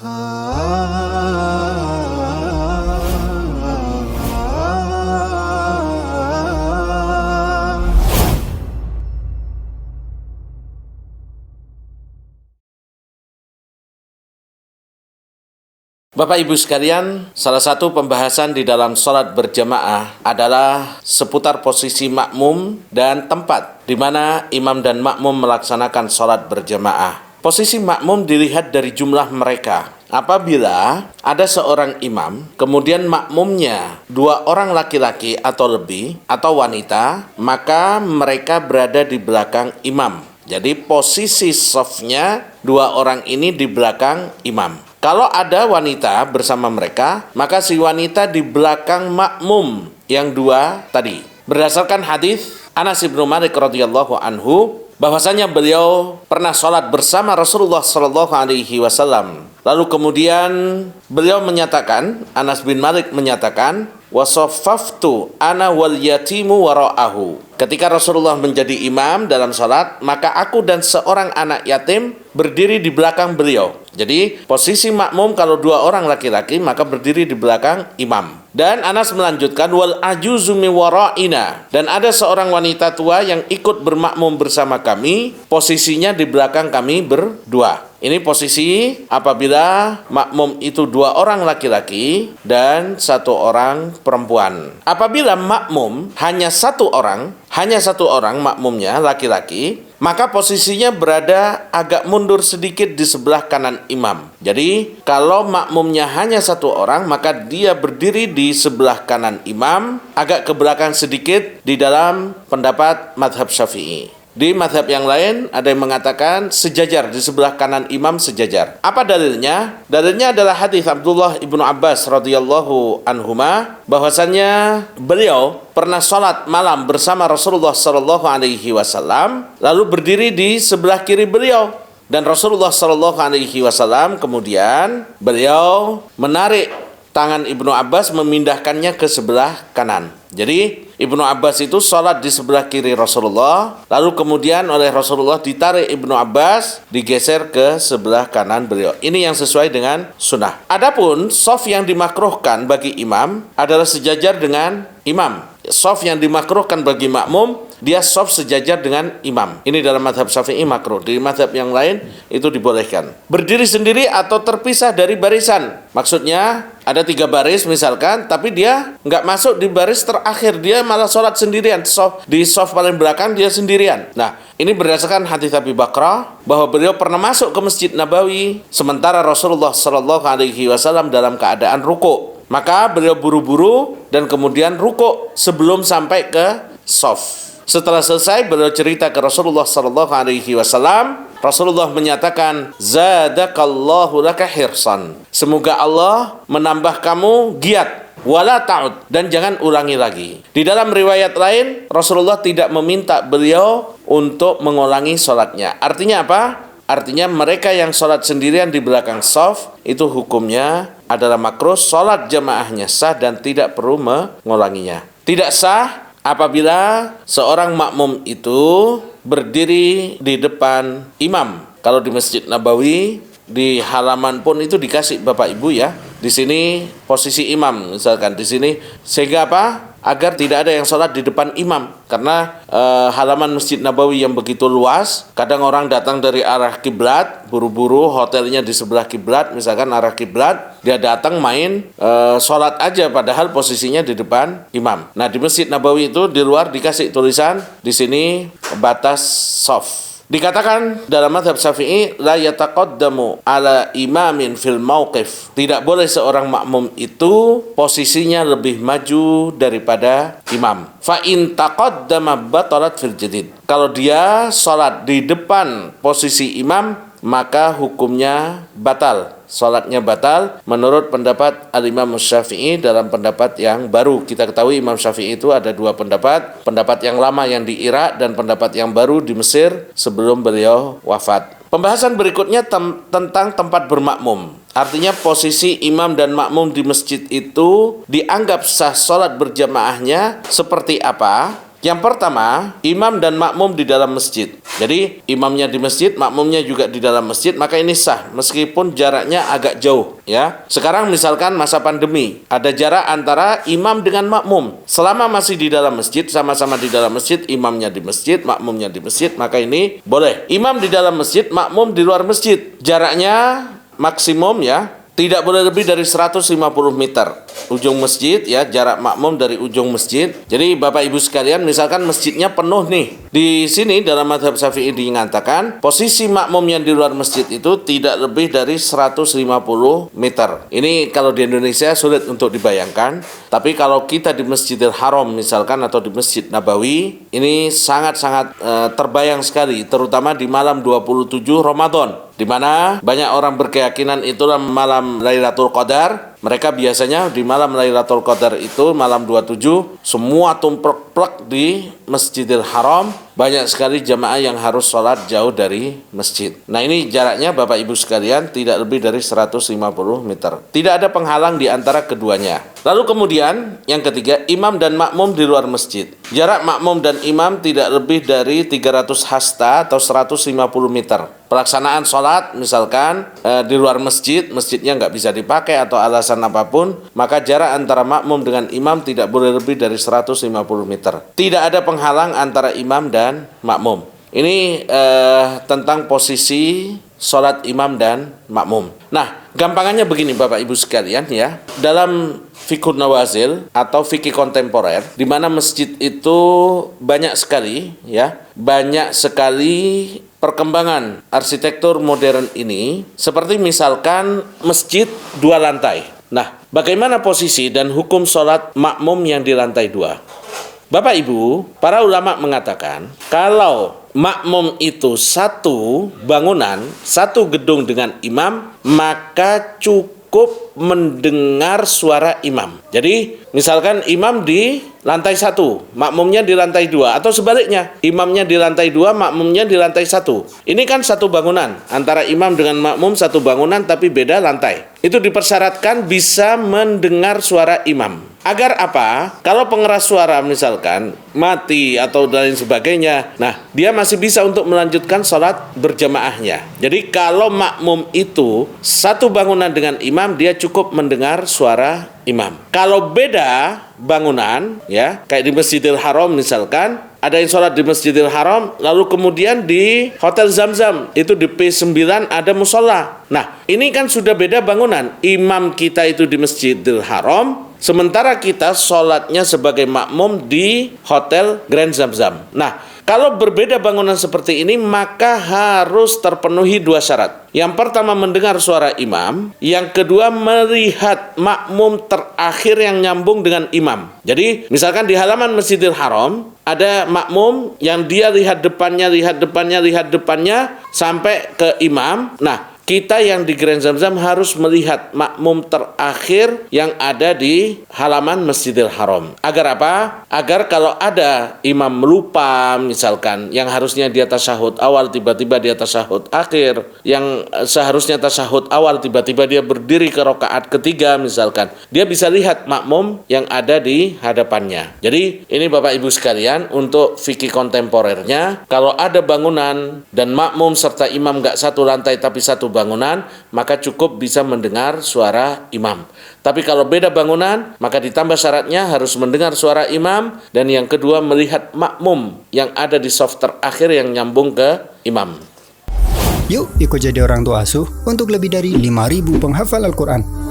Bapak Ibu sekalian, salah satu pembahasan di dalam sholat berjamaah adalah seputar posisi makmum dan tempat di mana imam dan makmum melaksanakan sholat berjamaah. Posisi makmum dilihat dari jumlah mereka. Apabila ada seorang imam, kemudian makmumnya 2 orang laki-laki atau lebih, atau wanita, maka mereka berada di belakang imam. Jadi posisi shafnya 2 orang ini di belakang imam. Kalau ada wanita bersama mereka, maka si wanita di belakang makmum yang 2 tadi. Berdasarkan hadis Anas bin Malik radhiyallahu anhu, bahwasanya beliau pernah sholat bersama Rasulullah sallallahu alaihi wasallam. Lalu kemudian beliau menyatakan, Anas bin Malik menyatakan, wasaffaftu ana wal yatimu wara'ahu. Ketika Rasulullah menjadi imam dalam sholat, maka aku dan seorang anak yatim berdiri di belakang beliau. Jadi posisi makmum kalau 2 orang laki-laki maka berdiri di belakang imam. Dan Anas melanjutkan wal ajuzu mi wara'ina, dan ada seorang wanita tua yang ikut bermakmum bersama kami, posisinya di belakang kami berdua. Ini posisi apabila makmum itu 2 orang laki-laki dan 1 orang perempuan. Apabila makmum hanya satu orang makmumnya laki-laki, maka posisinya berada agak mundur sedikit di sebelah kanan imam. Jadi kalau makmumnya hanya 1 orang, maka dia berdiri di sebelah kanan imam, agak ke belakang sedikit di dalam pendapat mazhab Syafi'i. Di mazhab yang lain ada yang mengatakan sejajar di sebelah kanan imam sejajar. Apa dalilnya? Dalilnya adalah hadis Abdullah ibnu Abbas radhiyallahu anhuma, bahwasannya beliau pernah sholat malam bersama Rasulullah sallallahu alaihi wasallam, lalu berdiri di sebelah kiri beliau, dan Rasulullah sallallahu alaihi wasallam kemudian beliau menarik tangan Ibnu Abbas memindahkannya ke sebelah kanan. Jadi Ibnu Abbas itu sholat di sebelah kiri Rasulullah, lalu kemudian oleh Rasulullah ditarik Ibnu Abbas, digeser ke sebelah kanan beliau. Ini yang sesuai dengan sunnah. Adapun shaf yang dimakruhkan bagi imam adalah sejajar dengan imam. Shaf yang dimakruhkan bagi makmum, dia shaf sejajar dengan imam. Ini dalam mazhab Syafi'i makruh. Di mazhab yang lain itu dibolehkan. Berdiri sendiri atau terpisah dari barisan. Maksudnya ada 3 baris misalkan, tapi dia nggak masuk di baris terakhir, dia malah sholat sendirian. Di shaf paling belakang dia sendirian. Nah, ini berdasarkan hadis Abi Bakrah bahwa beliau pernah masuk ke Masjid Nabawi sementara Rasulullah Shallallahu Alaihi Wasallam dalam keadaan ruku'. Maka beliau buru-buru dan kemudian ruku' sebelum sampai ke shaf. Setelah selesai beliau cerita ke Rasulullah sallallahu alaihi wasallam. Rasulullah menyatakan, zadakallahu laka hirsan. Semoga Allah menambah kamu giat, wala ta'ud, dan jangan ulangi lagi. Di dalam riwayat lain Rasulullah tidak meminta beliau untuk mengulangi sholatnya. Artinya apa? Artinya mereka yang sholat sendirian di belakang shaf itu hukumnya adalah makruh, sholat jamaahnya sah dan tidak perlu mengulanginya. Tidak sah apabila seorang makmum itu berdiri di depan imam. Kalau di Masjid Nabawi, di halaman pun itu dikasih Bapak Ibu ya. Di sini posisi imam misalkan di sini, sehingga apa? Agar tidak ada yang sholat di depan imam. Karena halaman Masjid Nabawi yang begitu luas, kadang orang datang dari arah kiblat, buru-buru, hotelnya di sebelah kiblat, misalkan arah kiblat, dia datang main sholat aja, padahal posisinya di depan imam. Nah, di Masjid Nabawi itu di luar dikasih tulisan di sini batas shaf. Dikatakan dalam mazhab Syafi'i, la yataqaddamu ala imamin fil mauqif. Tidak boleh seorang makmum itu posisinya lebih maju daripada imam. Fa in taqaddama batalat fil jadid. Kalau dia sholat di depan posisi imam, maka hukumnya batal. Sholatnya batal menurut pendapat Al-Imam Syafi'i dalam pendapat yang baru. Kita ketahui Imam Syafi'i itu ada 2 pendapat. Pendapat yang lama yang di Irak dan pendapat yang baru di Mesir sebelum beliau wafat. Pembahasan berikutnya tentang tempat bermakmum. Artinya posisi imam dan makmum di masjid itu dianggap sah sholat berjamaahnya seperti apa? Yang pertama, imam dan makmum di dalam masjid. Jadi, imamnya di masjid, makmumnya juga di dalam masjid, maka ini sah meskipun jaraknya agak jauh, ya. Sekarang misalkan masa pandemi, ada jarak antara imam dengan makmum. Selama masih di dalam masjid, sama-sama di dalam masjid, imamnya di masjid, makmumnya di masjid, maka ini boleh. Imam di dalam masjid, makmum di luar masjid. Jaraknya maksimum, ya, tidak boleh lebih dari 150 meter ujung masjid, ya, jarak makmum dari ujung masjid. Jadi Bapak Ibu sekalian, misalkan masjidnya penuh nih. Di sini dalam mazhab Syafi'i dinyatakan posisi makmum yang di luar masjid itu tidak lebih dari 150 meter. Ini kalau di Indonesia sulit untuk dibayangkan, tapi kalau kita di Masjidil Haram misalkan atau di Masjid Nabawi, ini sangat-sangat terbayang sekali, terutama di malam 27 Ramadan, di mana banyak orang berkeyakinan itulah malam Lailatul Qadar. Mereka biasanya di malam Lailatul Qadar itu, malam 27, semua tumplek-plek di Masjidil Haram. Banyak sekali jamaah yang harus sholat jauh dari masjid. Nah, ini jaraknya Bapak Ibu sekalian tidak lebih dari 150 meter. Tidak ada penghalang di antara keduanya. Lalu kemudian yang ketiga, imam dan makmum di luar masjid. Jarak makmum dan imam tidak lebih dari 300 hasta atau 150 meter. Pelaksanaan sholat misalkan di luar masjid, masjidnya nggak bisa dipakai atau alasan apapun, maka jarak antara makmum dengan imam tidak boleh lebih dari 150 meter. Tidak ada penghalang antara imam dan makmum. Ini tentang posisi sholat imam dan makmum. Nah, gampangannya begini Bapak Ibu sekalian, ya. Dalam Fiqhun Nawazil atau fikih kontemporer, di mana masjid itu banyak sekali, ya, banyak sekali perkembangan arsitektur modern ini, seperti misalkan masjid 2 lantai. Nah, bagaimana posisi dan hukum sholat makmum yang di lantai 2? Bapak Ibu, para ulama mengatakan kalau makmum itu satu bangunan, satu gedung dengan imam, maka cukup mendengar suara imam. Jadi misalkan imam di lantai 1, makmumnya di lantai 2, atau sebaliknya, imamnya di lantai 2, makmumnya di lantai 1. Ini kan satu bangunan, antara imam dengan makmum satu bangunan tapi beda lantai. Itu dipersyaratkan bisa mendengar suara imam. Agar apa? Kalau pengeras suara misalkan mati atau lain sebagainya, nah dia masih bisa untuk melanjutkan sholat berjamaahnya. Jadi kalau makmum itu satu bangunan dengan imam, dia cukup mendengar suara imam. Kalau beda bangunan, ya, kayak di Masjidil Haram misalkan, ada yang sholat di Masjidil Haram, lalu kemudian di Hotel Zamzam, itu di P9 ada musola. Nah, ini kan sudah beda bangunan. Imam kita itu di Masjidil Haram, sementara kita sholatnya sebagai makmum di Hotel Grand Zamzam. Nah, kalau berbeda bangunan seperti ini, maka harus terpenuhi 2 syarat. Yang pertama mendengar suara imam, yang kedua melihat makmum terakhir yang nyambung dengan imam. Jadi misalkan di halaman Masjidil Haram ada makmum yang dia lihat depannya sampai ke imam. Nah, kita yang di Grand Zamzam harus melihat makmum terakhir yang ada di halaman Masjidil Haram. Agar apa? Agar kalau ada imam lupa misalkan, yang harusnya dia tasyahud awal tiba-tiba dia tasyahud akhir, yang seharusnya tasyahud awal tiba-tiba dia berdiri ke rakaat ketiga misalkan, dia bisa lihat makmum yang ada di hadapannya. Jadi ini Bapak Ibu sekalian, untuk fikih kontemporernya, kalau ada bangunan dan makmum serta imam nggak satu lantai tapi satu bangunan, maka cukup bisa mendengar suara imam. Tapi kalau beda bangunan, maka ditambah syaratnya harus mendengar suara imam, dan yang kedua melihat makmum yang ada di saf terakhir yang nyambung ke imam. Yuk ikut jadi orang tua asuh untuk lebih dari 5.000 penghafal Al-Quran.